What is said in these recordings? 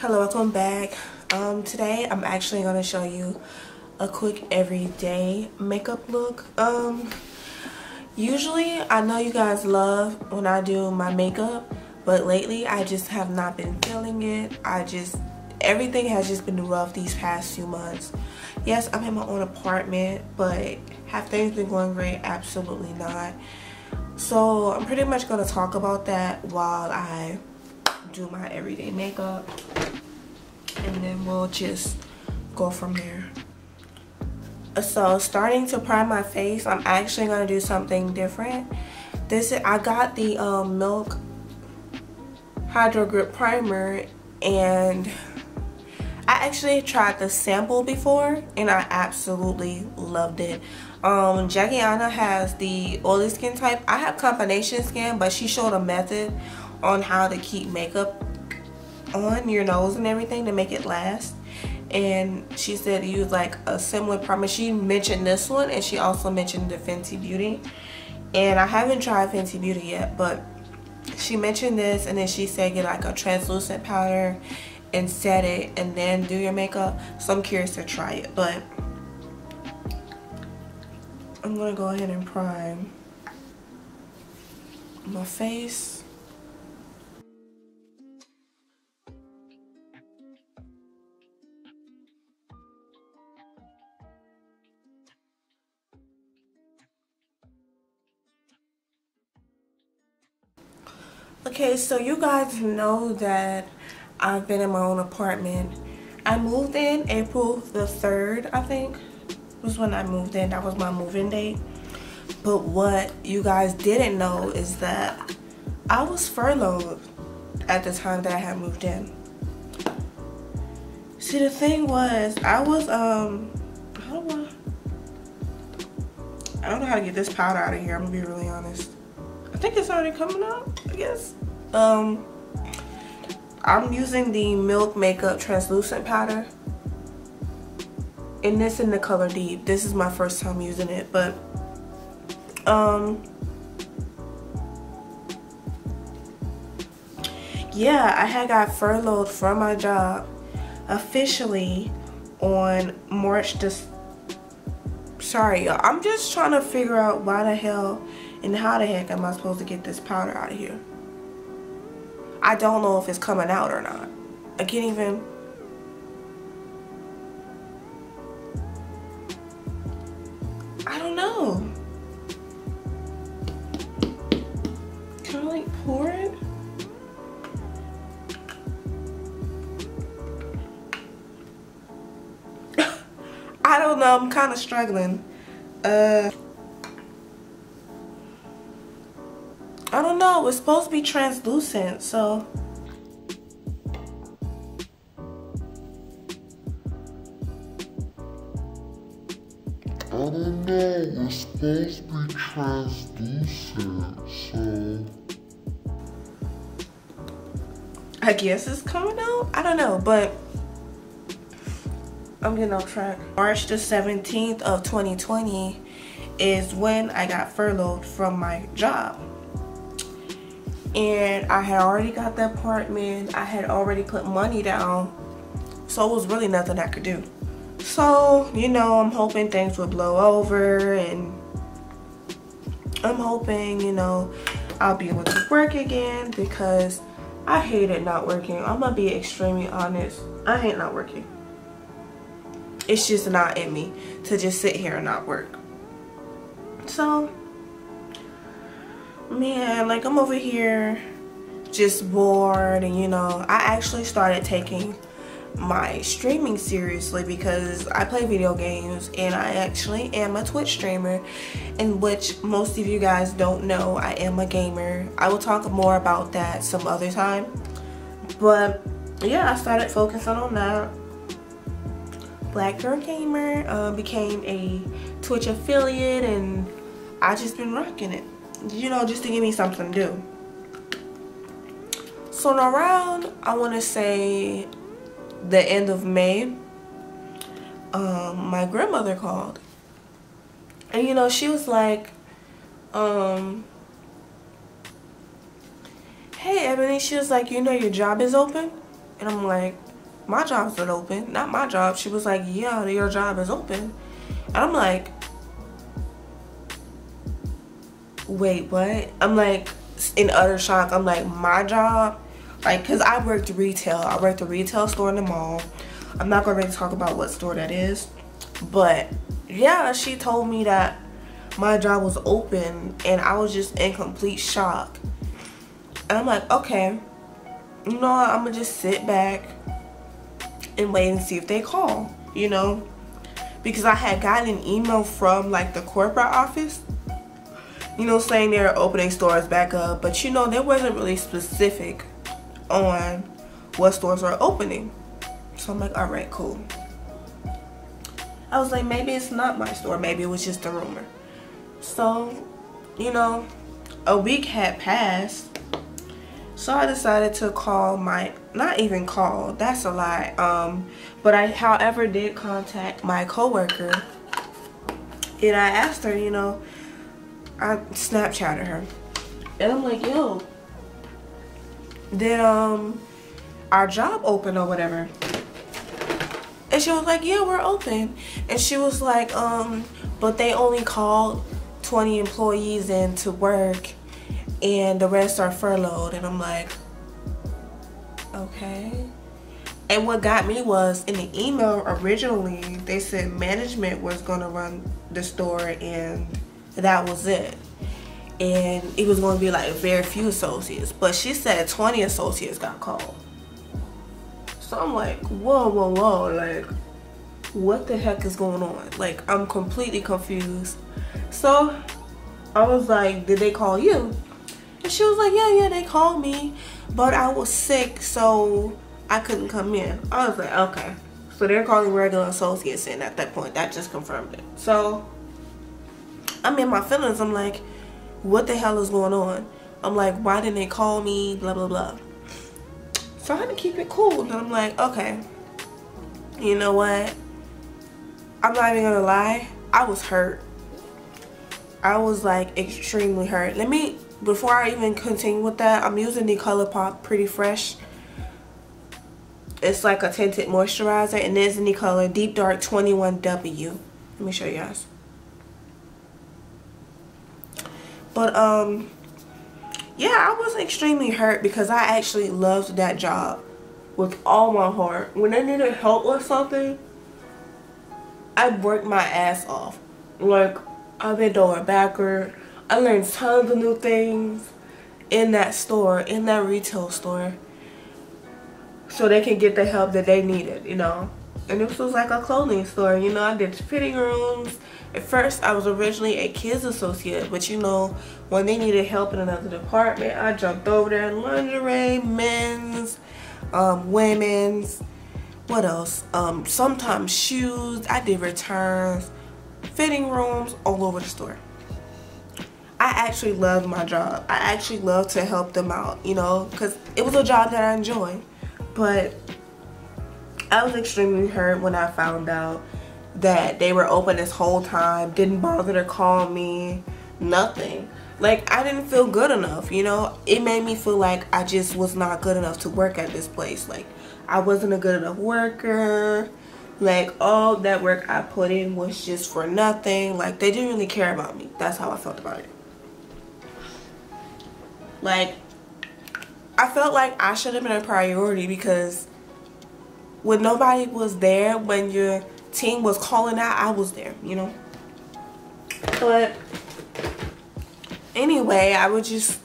Hello, welcome back. Today I'm actually going to show you a quick everyday makeup look. Usually I know you guys love when I do my makeup, but lately I just have not been feeling it. Everything has just been rough these past few months. Yes, I'm in my own apartment, but have things been going great? Absolutely not. So I'm pretty much going to talk about that while I do my everyday makeup, and then we'll just go from there. So starting to prime my face, I'm actually going to do something different. I got the Milk Hydro Grip Primer, and I actually tried the sample before and I absolutely loved it. Jackie Anna has the oily skin type. I have combination skin, but she showed a method on how to keep makeup on your nose and everything to make it last, and she said use like a similar primer. She mentioned this one, and she also mentioned the Fenty Beauty, and I haven't tried Fenty Beauty yet, but she mentioned this, and then she said get like a translucent powder and set it and then do your makeup. So I'm curious to try it, but I'm gonna go ahead and prime my face. Okay, so you guys know that I've been in my own apartment. I moved in April the 3rd, I think, was when I moved in. That was my move-in date. But what you guys didn't know is that I was furloughed at the time that I had moved in. See, the thing was, I don't know how to get this powder out of here. I'm gonna be really honest. I think it's already coming out, I guess. I'm using the Milk Makeup Translucent Powder, and this in the color Deep. This is my first time using it, but yeah, I had got furloughed from my job officially on March the... Sorry, y'all. I'm just trying to figure out why the hell and how the heck am I supposed to get this powder out of here? I don't know if it's coming out or not. I can't even... I don't know. Can I like pour it? I don't know. I'm kind of struggling. I don't know, it's supposed to be translucent, so I don't know, it's supposed to be translucent, so I guess it's coming out. I don't know, but I'm getting off track. March the 17th of 2020 is when I got furloughed from my job. And I had already got the apartment. I had already put money down. So it was really nothing I could do. So, you know, I'm hoping things would blow over. And I'm hoping, you know, I'll be able to work again. Because I hated not working. I'm going to be extremely honest. I hate not working. It's just not in me to just sit here and not work. So... man, like, I'm over here just bored, and you know, I actually started taking my streaming seriously because I play video games, and I actually am a Twitch streamer, in which most of you guys don't know I am a gamer. I will talk more about that some other time, but yeah, I started focusing on that. Black Girl Gamer became a Twitch affiliate, and I just been rocking it. You know, just to give me something to do. So around, I want to say the end of May, my grandmother called, and you know, she was like, hey Ebony, she was like, you know your job is open? And I'm like, my job's not open. Not my job. She was like, yeah, your job is open. And I'm like, wait, what? I'm like in utter shock. I'm like, my job? Like, because I worked retail. I worked a retail store in the mall. I'm not going to really talk about what store that is. But, yeah, she told me that my job was open. And I was just in complete shock. And I'm like, okay. You know what? I'm going to just sit back and wait and see if they call. You know? Because I had gotten an email from, like, the corporate office. You know, saying they're opening stores back up. But, you know, they wasn't really specific on what stores are opening. So I'm like, all right, cool. I was like, maybe it's not my store. Maybe it was just a rumor. So, you know, a week had passed. So I decided to call my, not even call, that's a lie. But I, however, did contact my coworker. And I asked her, you know, I Snapchatted her. And I'm like, yo, did our job open or whatever? And she was like, yeah, we're open. And she was like, but they only called 20 employees in to work and the rest are furloughed. And I'm like, okay. And what got me was, in the email originally, they said management was gonna run the store and that was it. And it was going to be like very few associates. But she said 20 associates got called. So I'm like, whoa, whoa, whoa. Like, what the heck is going on? Like, I'm completely confused. So I was like, did they call you? And she was like, yeah, they called me. But I was sick, so I couldn't come in. I was like, okay. So they're calling regular associates in at that point. That just confirmed it. So I'm in my feelings. I'm like, what the hell is going on? I'm like, why didn't they call me? Blah, blah, blah. So I had to keep it cool. And I'm like, okay, you know what? I'm not even gonna lie. I was hurt. I was like extremely hurt. Let me, before I even continue with that, I'm using the ColourPop Pretty Fresh. It's like a tinted moisturizer. And it's in the color Deep Dark 21W. Let me show you guys. But, yeah, I was extremely hurt because I actually loved that job with all my heart. When I needed help with something, I worked my ass off. Like, I bent over backward. I learned tons of new things in that store, in that retail store, so they can get the help that they needed, you know. And this was like a clothing store, you know. I did fitting rooms. At first, I was originally a kids associate, but you know, when they needed help in another department, I jumped over there. Lingerie, men's, women's, what else? Sometimes shoes. I did returns, fitting rooms, all over the store. I actually loved my job. I actually loved to help them out, you know, because it was a job that I enjoyed. But I was extremely hurt when I found out that they were open this whole time, didn't bother to call me, nothing. Like, I didn't feel good enough, you know. It made me feel like I just was not good enough to work at this place. Like, I wasn't a good enough worker. Like, all that work I put in was just for nothing. Like, they didn't really care about me. That's how I felt about it. Like, I felt like I should have been a priority because when nobody was there, when your team was calling out, I was there, you know. But anyway, I was just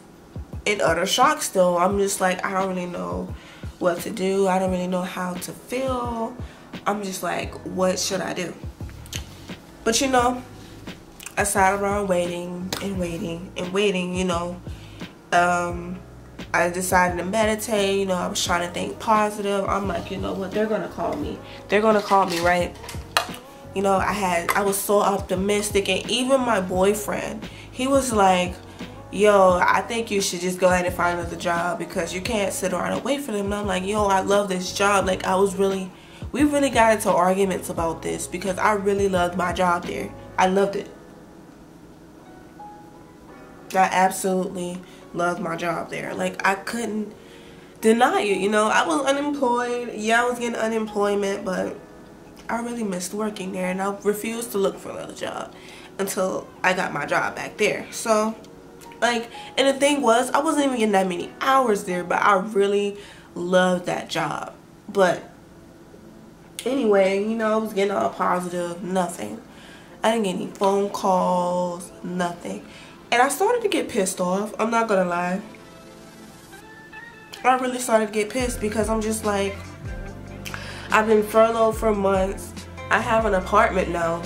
in utter shock still. I'm just like, I don't really know what to do. I don't really know how to feel. I'm just like, what should I do? But you know, I sat around waiting and waiting and waiting, you know. I decided to meditate, you know. I was trying to think positive. I'm like, you know what, they're gonna call me. They're gonna call me, right? You know, I was so optimistic. And even my boyfriend, he was like, yo, I think you should just go ahead and find another job because you can't sit around and wait for them. And I'm like, yo, I love this job. Like, we really got into arguments about this because I really loved my job there. I loved it. I absolutely loved my job there. Like, I couldn't deny it. You know, I was unemployed. Yeah, I was getting unemployment, but I really missed working there, and I refused to look for another job until I got my job back there. So, like, and the thing was, I wasn't even getting that many hours there, but I really loved that job. But anyway, you know, I was getting all positive, nothing. I didn't get any phone calls, nothing. And I started to get pissed off. I'm not gonna lie. I really started to get pissed because I'm just like, I've been furloughed for months. I have an apartment now.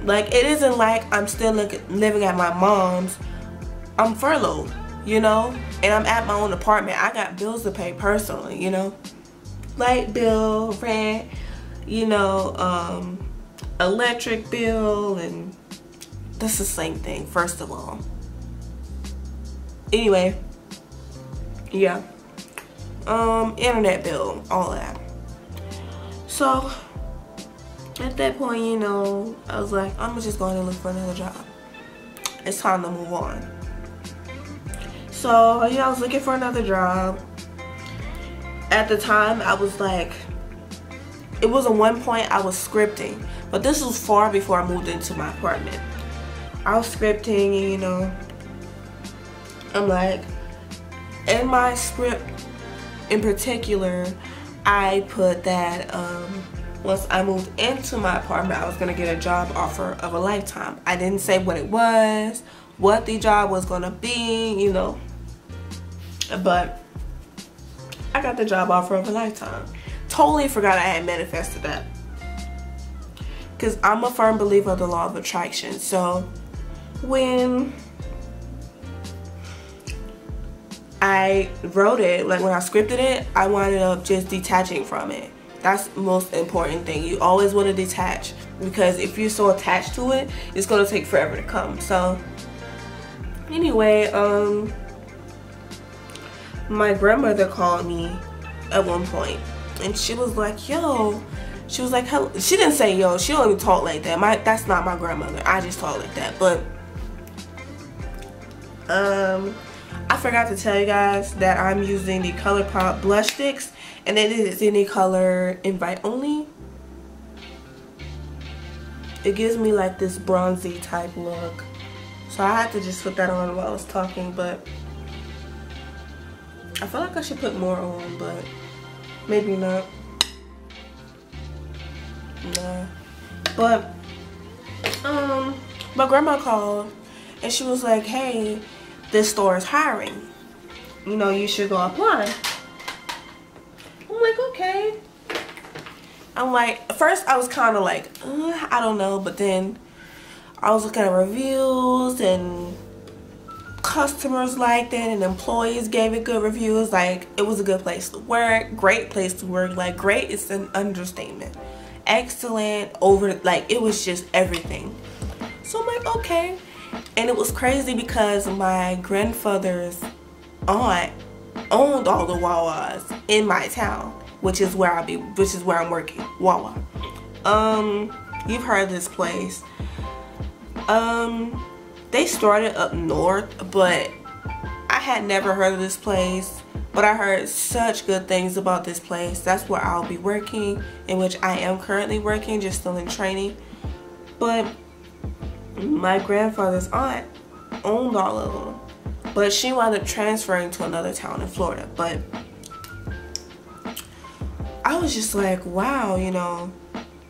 Like, it isn't like I'm still living at my mom's. I'm furloughed, you know? And I'm at my own apartment. I got bills to pay personally, you know? Light bill, rent, you know, electric bill, and that's the same thing, first of all. Anyway, yeah. Internet bill, all that. So, at that point, you know, I was like, I'm just going to look for another job. It's time to move on. So, you know, I was looking for another job. At the time, I was like, it was at one point I was scripting. But this was far before I moved into my apartment. I was scripting, and, you know, I'm like, in my script in particular, I put that once I moved into my apartment, I was going to get a job offer of a lifetime. I didn't say what it was, what the job was going to be, you know. But I got the job offer of a lifetime. Totally forgot I had manifested that. Because I'm a firm believer of the law of attraction. So when I wrote it, like when I scripted it, I wound up just detaching from it. That's the most important thing. You always want to detach, because if you're so attached to it, it's going to take forever to come. So anyway, my grandmother called me at one point, and she was like, yo, she was like, hello. She didn't say yo, she don't even talk like that. That's not my grandmother. I just talk like that. But I forgot to tell you guys that I'm using the ColourPop blush sticks, and it is in the color Invite Only. It gives me like this bronzy type look, so I had to just put that on while I was talking. But I feel like I should put more on, but maybe not. Nah. But my grandma called, and she was like, hey, this store is hiring, you know, you should go apply. I'm like, okay. I'm like, at first I was kind of like, I don't know, but then I was looking at reviews, and customers liked it, and employees gave it good reviews. Like, it was a good place to work, great place to work. Like, great is an understatement. Excellent, over, like, it was just everything. So I'm like, okay. And it was crazy because my grandfather's aunt owned all the Wawas in my town, which is where I'm working, Wawa. You've heard of this place. They started up north, but I had never heard of this place. But I heard such good things about this place. That's where I'll be working, in which I am currently working, just still in training. But my grandfather's aunt owned all of them, but she wound up transferring to another town in Florida. But I was just like, wow, you know,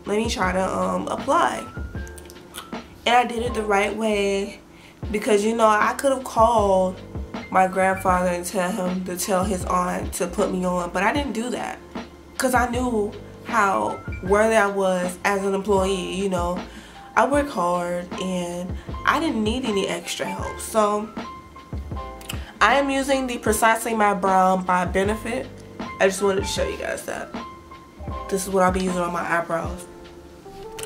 let me try to apply. And I did it the right way, because, you know, I could have called my grandfather and tell his aunt to put me on, but I didn't do that, because I knew how worthy I was as an employee. You know, I work hard and I didn't need any extra help. So I am using the Precisely My Brown by Benefit. I just wanted to show you guys that. This is what I'll be using on my eyebrows.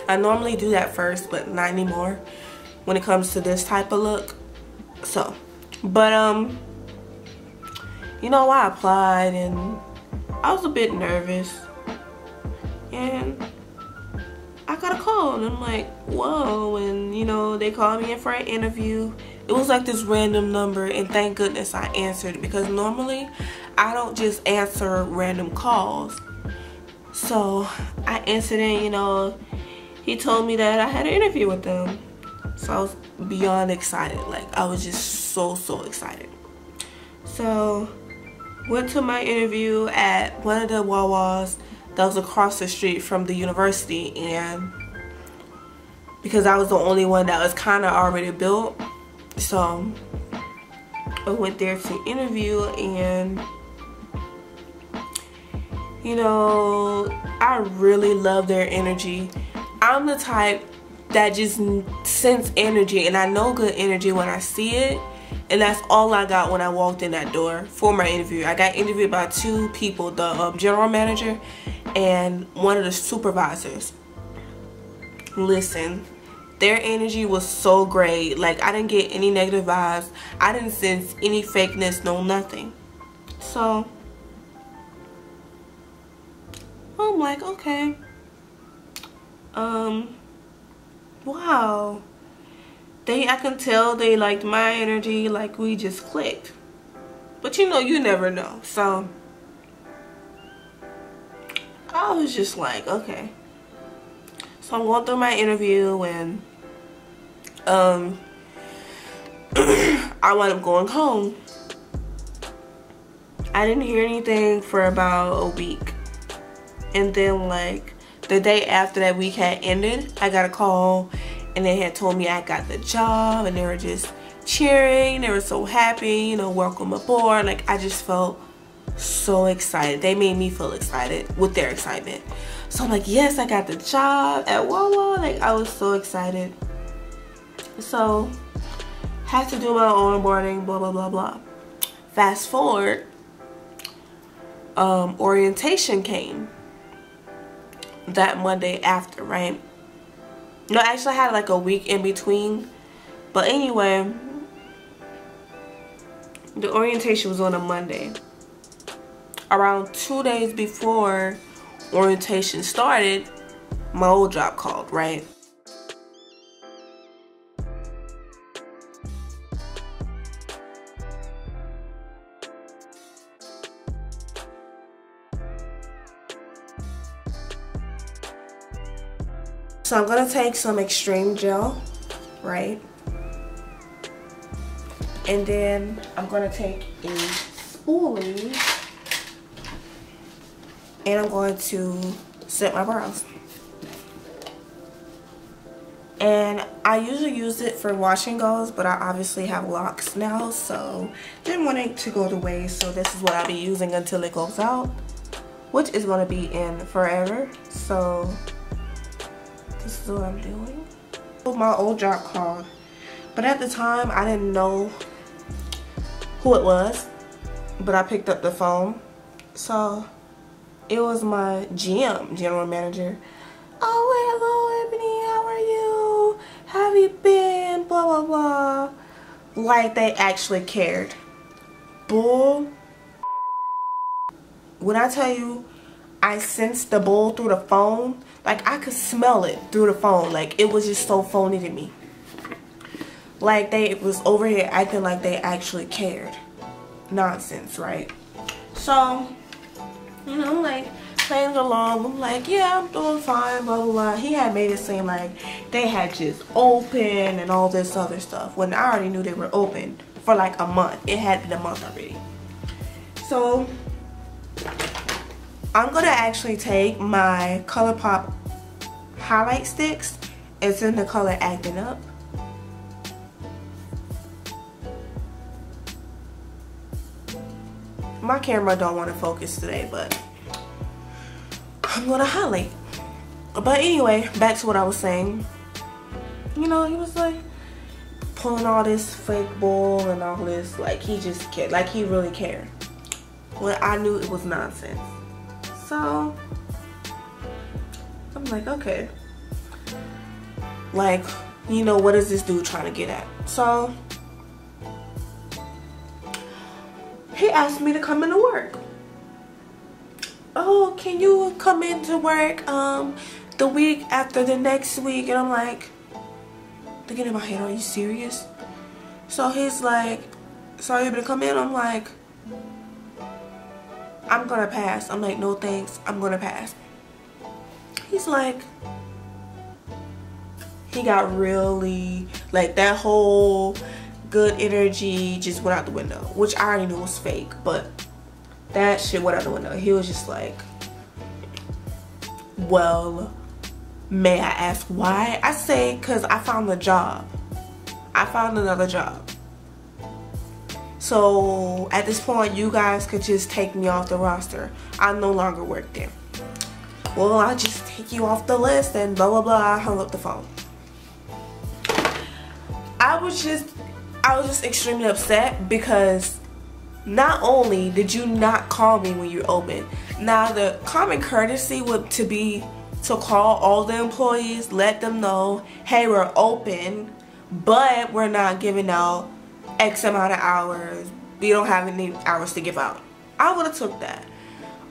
I normally do that first, but not anymore when it comes to this type of look. So, but you know, I applied and I was a bit nervous, and I got a call, and I'm like, whoa. And you know, they called me in for an interview. It was like this random number, and thank goodness I answered, because normally I don't just answer random calls. So I answered it, you know. He told me that I had an interview with them. So I was beyond excited. Like, I was just so excited. So went to my interview at one of the Wawas that was across the street from the university, and because I was the only one that was kind of already built, so I went there to interview. And you know, I really love their energy. I'm the type that just sense energy, and I know good energy when I see it. And that's all I got when I walked in that door for my interview. I got interviewed by two people, the general manager and one of the supervisors. Listen, their energy was so great. Like, I didn't get any negative vibes. I didn't sense any fakeness, no nothing. So I'm like, okay. Wow. I can tell they liked my energy, like we just clicked. But you know, you never know. So I was just like, okay. So I'm going through my interview, and I wound up going home. I didn't hear anything for about a week. And then like the day after that week had ended, I got a call, and they had told me I got the job, and they were just cheering. They were so happy, you know, welcome aboard. Like, I just felt so excited. They made me feel excited with their excitement. So I'm like, yes, I got the job at Wawa. Like, I was so excited. So had to do my onboarding, blah blah blah blah. Fast forward, orientation came that Monday after, right? No, actually I had like a week in between. But anyway, the orientation was on a Monday. Around 2 days before orientation started, my old job called, right? So I'm gonna take some extreme gel, right? And then I'm gonna take a spoolie, and I'm going to set my brows. And I usually use it for wash and goes, but I obviously have locks now, so didn't want it to go to waste. So this is what I'll be using until it goes out, which is gonna be in forever. So this is what I'm doing. My old job called, but at the time I didn't know who it was, but I picked up the phone. So it was my GM, general manager. Oh, hello Ebony, how are you? How have you been? Blah blah blah. Like they actually cared. Bull. When I tell you I sensed the bull through the phone, like I could smell it through the phone. Like it was just so phony to me. Like they was over here acting like they actually cared. Nonsense, right? So, you know, like playing along, I'm like, yeah, I'm doing fine, blah blah blah. He had made it seem like they had just opened and all this other stuff, when I already knew they were open for like a month. It had been a month already. So I'm gonna actually take my ColourPop highlight sticks. It's in the color Acting Up. My camera don't want to focus today, but I'm gonna highlight. But anyway, back to what I was saying. You know, he was like pulling all this fake bull and all this, like he just cared, like he really cared. When I knew it was nonsense. So I'm like, okay, like, you know, what is this dude trying to get at? So he asked me to come into work. Oh, can you come into work the week after the next week? And I'm like, thinking in my head, are you serious? So he's like, so are you able to come in? I'm like, I'm gonna pass. I'm like, no thanks, I'm gonna pass. He's like, he got really, like, that whole good energy just went out the window, which I already knew was fake, but that shit went out the window. He was just like, well, may I ask why? I say, because I found a job. I found another job. So at this point, you guys could just take me off the roster. I no longer work there. Well, I'll just take you off the list and blah, blah, blah. I hung up the phone. I was just extremely upset because not only did you not call me when you're open, now the common courtesy would to call all the employees, let them know, hey, we're open, but we're not giving out X amount of hours. We don't have any hours to give out. I would have took that.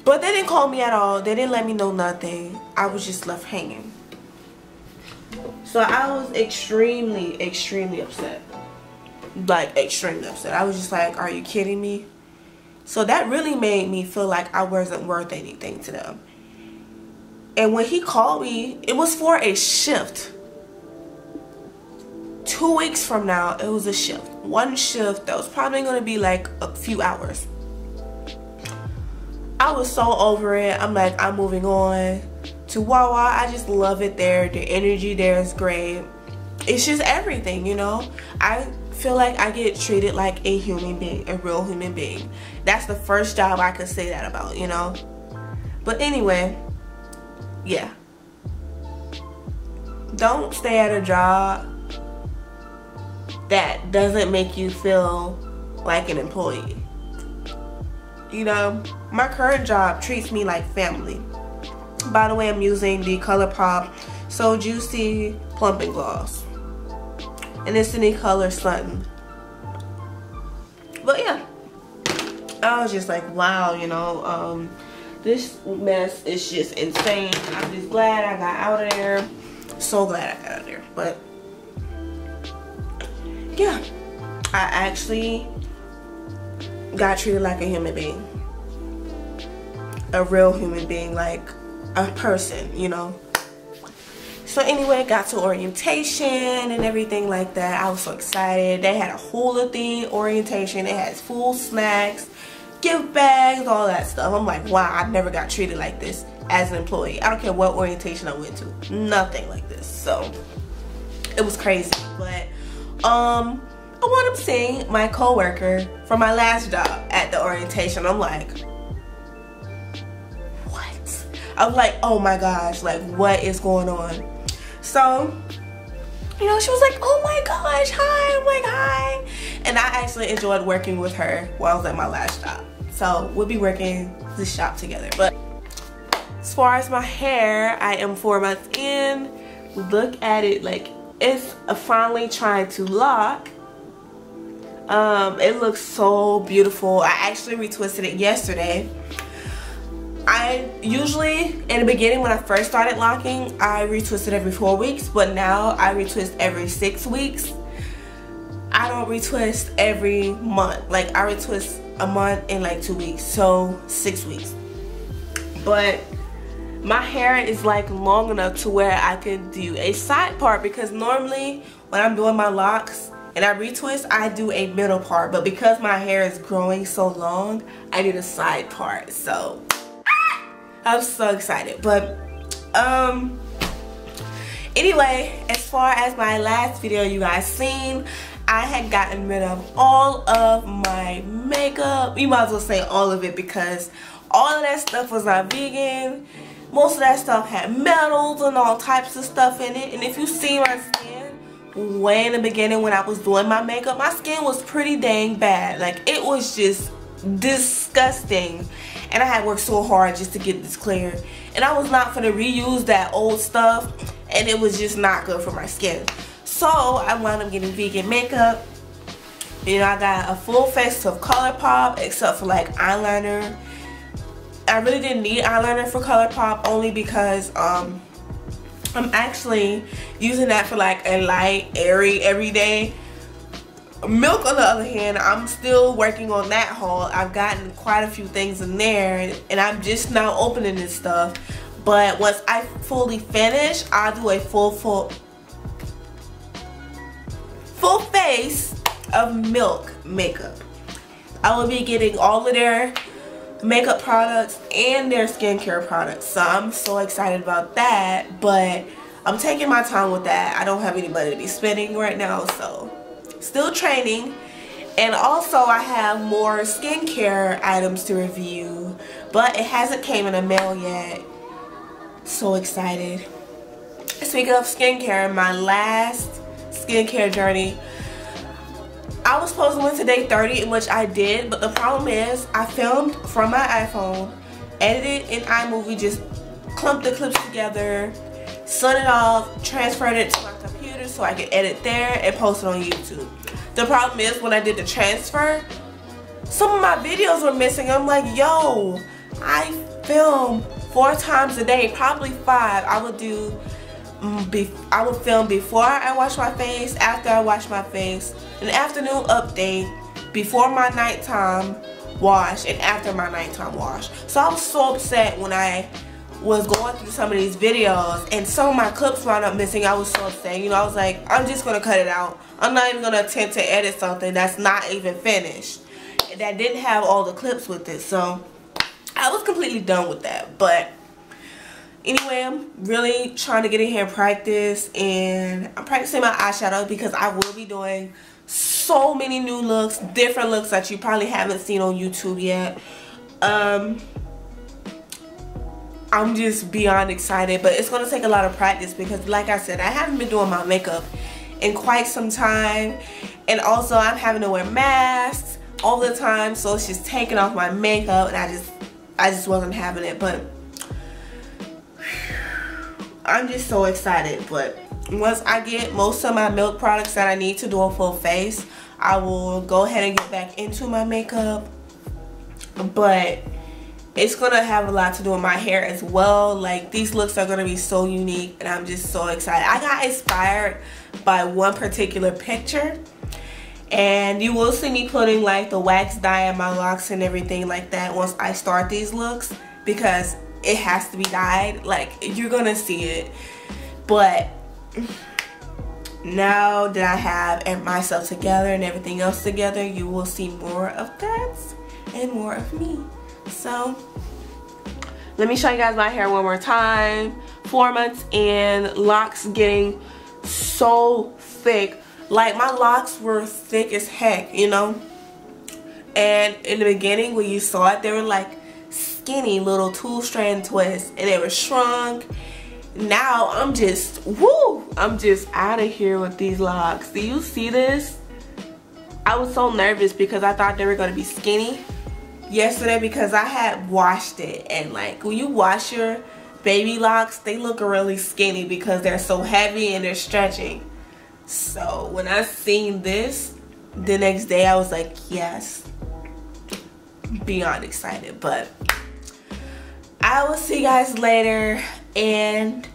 But they didn't call me at all. They didn't let me know nothing. I was just left hanging. So I was extremely, extremely upset. Like, extremely upset. I was just like, are you kidding me? So that really made me feel like I wasn't worth anything to them. And when he called me, it was for a shift. 2 weeks from now, it was a shift. One shift that was probably going to be like a few hours. I was so over it. I'm like, I'm moving on to Wawa. I just love it there. The energy there is great. It's just everything, you know. I feel like I get treated like a human being, a real human being. That's the first job I could say that about, you know. But anyway, yeah. Don't stay at a job that doesn't make you feel like an employee. You know, my current job treats me like family. By the way, I'm using the ColourPop So Juicy Plumping Gloss. And it's in the color Sun. But yeah, I was just like, wow, you know, this mess is just insane. I'm just glad I got out of there. So glad I got out of there. But yeah, I actually got treated like a human being. A real human being, like a person, you know. So anyway, got to orientation and everything like that. I was so excited. They had a hula theme orientation. They had full snacks, gift bags, all that stuff. I'm like, wow, I never got treated like this as an employee. I don't care what orientation I went to. Nothing like this. So it was crazy. But I wound up seeing my coworker from my last job at the orientation. I'm like, what? I was like, oh my gosh, like what is going on? So, you know, she was like, oh my gosh, hi. I'm like, hi. And I actually enjoyed working with her while I was at my last job. So we'll be working this shop together. But as far as my hair, I am 4 months in. Look at it, like it's finally trying to lock. It looks so beautiful. I actually retwisted it yesterday. I usually, in the beginning when I first started locking, I retwisted every 4 weeks, but now I retwist every 6 weeks. I don't retwist every month. Like I retwist a month in like 2 weeks, so 6 weeks. But my hair is like long enough to where I could do a side part, because normally when I'm doing my locks and I retwist, I do a middle part, but because my hair is growing so long, I did a side part. So I'm so excited. But anyway, as far as my last video you guys seen, I had gotten rid of all of my makeup. You might as well say all of it, because all of that stuff was not vegan. Most of that stuff had metals and all types of stuff in it. And if you see my skin way in the beginning when I was doing my makeup, my skin was pretty dang bad. Like it was just disgusting. And I had worked so hard just to get this clear. And I was not gonna reuse that old stuff, and it was just not good for my skin. So I wound up getting vegan makeup. You know, I got a full face of ColourPop except for like eyeliner. I really didn't need eyeliner for ColourPop, only because I'm actually using that for like a light, airy, everyday Milk, on the other hand, I'm still working on that haul. I've gotten quite a few things in there, and I'm just now opening this stuff. But once I fully finish, I'll do a full face of Milk makeup. I will be getting all of their makeup products and their skincare products, so I'm so excited about that. But I'm taking my time with that. I don't have anybody to be spending right now, so still training. And also I have more skincare items to review, but it hasn't came in the mail yet. So excited. Speaking of skincare, my last skincare journey, I was supposed to win to day 30, in which I did, but the problem is I filmed from my iPhone, edited in iMovie, just clumped the clips together, sent it off, transferred it to my computer so I could edit there and post it on YouTube. The problem is when I did the transfer, some of my videos were missing. I'm like, yo, I film 4 times a day, probably 5. I would film before I wash my face, after I wash my face, an afternoon update, before my nighttime wash, and after my nighttime wash. So I was so upset when I was going through some of these videos and some of my clips wound up missing. I was so upset. You know, I was like, I'm just gonna cut it out. I'm not even gonna attempt to edit something that's not even finished, that didn't have all the clips with it. So I was completely done with that. But anyway, I'm really trying to get in here and practice, and I'm practicing my eyeshadow because I will be doing so many new looks, different looks that you probably haven't seen on YouTube yet. I'm just beyond excited, but it's gonna take a lot of practice because, like I said, I haven't been doing my makeup in quite some time, and also I'm having to wear masks all the time, so it's just taking off my makeup, and I just wasn't having it. But I'm just so excited. But once I get most of my Milk products that I need to do a full face, I will go ahead and get back into my makeup. But it's gonna have a lot to do with my hair as well. Like, these looks are gonna be so unique, and I'm just so excited. I got inspired by one particular picture, and you will see me putting like the wax dye in my locks and everything like that once I start these looks, because it has to be dyed. Like, you're gonna see it. But now that I have myself together and everything else together, you will see more of that and more of me. So let me show you guys my hair one more time. 4 months in, locks getting so thick. Like, my locks were thick as heck, you know. And in the beginning when you saw it, they were like skinny little 2-strand twists, and they were shrunk. Now I'm just, woo, I'm just out of here with these locks. Do you see this? I was so nervous because I thought they were going to be skinny yesterday because I had washed it, and like, when you wash your baby locks, they look really skinny because they're so heavy and they're stretching. So when I seen this the next day, I was like, yes, beyond excited. But I will see you guys later, and